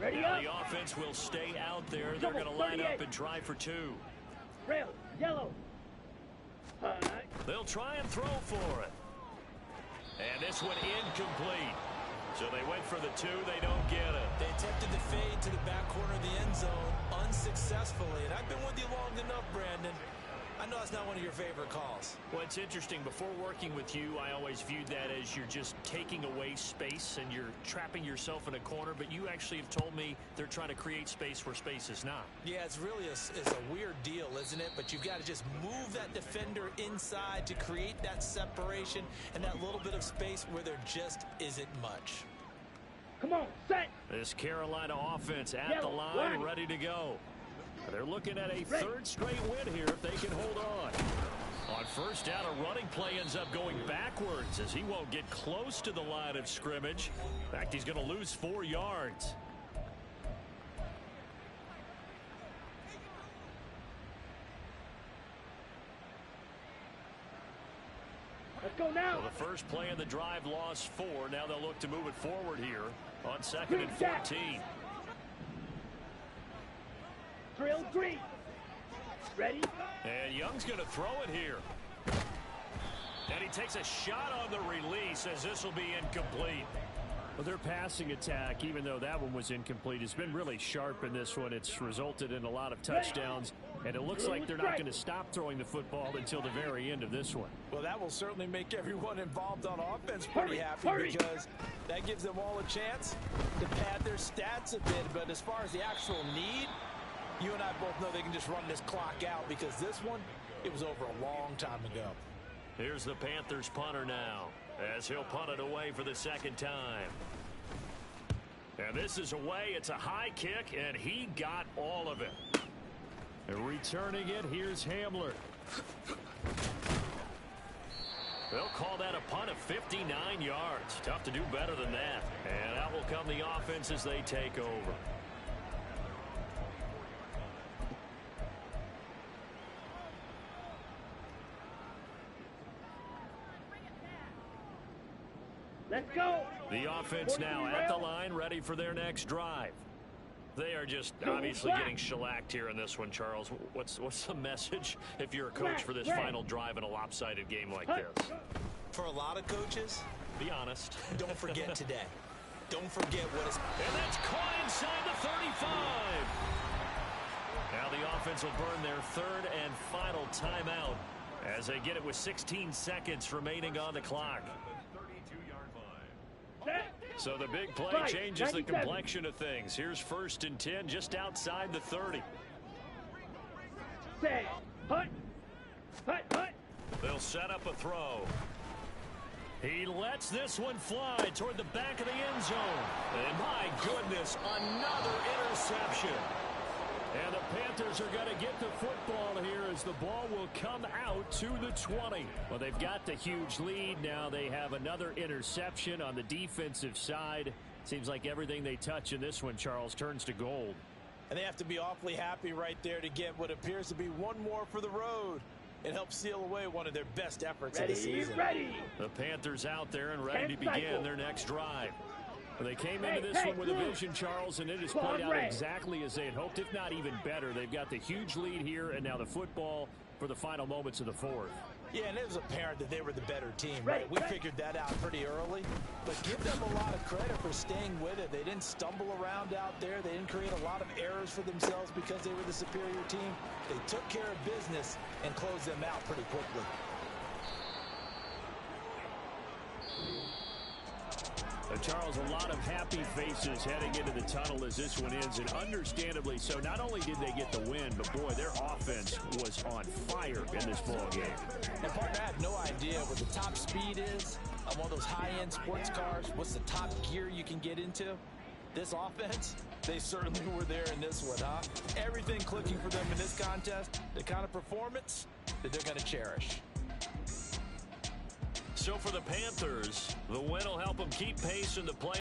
Ready Now up. the offense will stay out there. They're going to line up and try for 2. Rail. Yellow. They'll try and throw for it. And this one incomplete. So they went for the 2. They don't get it. They attempted the fade to the back corner of the end zone unsuccessfully. And I've been with you long enough, Brandon. I know it's not one of your favorite calls. Well, it's interesting. Before working with you, I always viewed that as you're just taking away space and you're trapping yourself in a corner. But you actually have told me they're trying to create space where space is not. Yeah, it's really it's a weird deal, isn't it? But you've got to just move that defender inside to create that separation and that little bit of space where there just isn't much. Come on, set. This Carolina offense at the line, ready to go. They're looking at a third straight win here if they can hold on. On first down, a running play ends up going backwards as he won't get close to the line of scrimmage. In fact, he's going to lose 4 yards. Let's go now. So the first play of the drive lost 4. Now they'll look to move it forward here on 2nd and 14. Drill green. Ready? And Young's going to throw it here. And he takes a shot on the release as this will be incomplete. Well, their passing attack, even though that one was incomplete, has been really sharp in this one. It's resulted in a lot of touchdowns, and it looks like they're not going to stop throwing the football until the very end of this one. Well, that will certainly make everyone involved on offense pretty happy because that gives them all a chance to pad their stats a bit. But as far as the actual need, you and I both know they can just run this clock out because this one, it was over a long time ago. Here's the Panthers punter now as he'll punt it away for the 2nd time. And this is away. It's a high kick, and he got all of it. And returning it, here's Hamler. They'll call that a punt of 59 yards. Tough to do better than that. And out will come the offense as they take over. Let's go. The offense now at the line, ready for their next drive. They are just obviously getting shellacked here in this one, Charles. What's the message if you're a coach for this final drive in a lopsided game like this? For a lot of coaches, be honest. Don't forget today. Don't forget what is... And that's caught inside the 35. Now the offense will burn their 3rd and final timeout as they get it with 16 seconds remaining on the clock. So the big play changes the complexion of things. Here's 1st and 10 just outside the 30. Set. Hut. Hut. Hut. They'll set up a throw. He lets this one fly toward the back of the end zone. And my goodness, another interception. And the Panthers are going to get the football here as the ball will come out to the 20. Well, they've got the huge lead. Now they have another interception on the defensive side. Seems like everything they touch in this one, Charles, turns to gold. And they have to be awfully happy right there to get what appears to be one more for the road. It helps seal away one of their best efforts of the season. The Panthers out there and ready to begin their next drive. Well, they came into this one with a vision, Charles, and it has played out exactly as they had hoped, if not even better. They've got the huge lead here, and now the football for the final moments of the 4th. Yeah, and it was apparent that they were the better team. Right? We figured that out pretty early, but give them a lot of credit for staying with it. They didn't stumble around out there. They didn't create a lot of errors for themselves because they were the superior team. They took care of business and closed them out pretty quickly. Charles, a lot of happy faces heading into the tunnel as this one ends, and understandably so. Not only did they get the win, but, boy, their offense was on fire in this ball game. And, partner, I have no idea what the top speed is of one of those high-end sports cars. What's the top gear you can get into? This offense, they certainly were there in this one, huh? Everything clicking for them in this contest, the kind of performance that they're going to cherish. So for the Panthers, the win will help them keep pace in the play.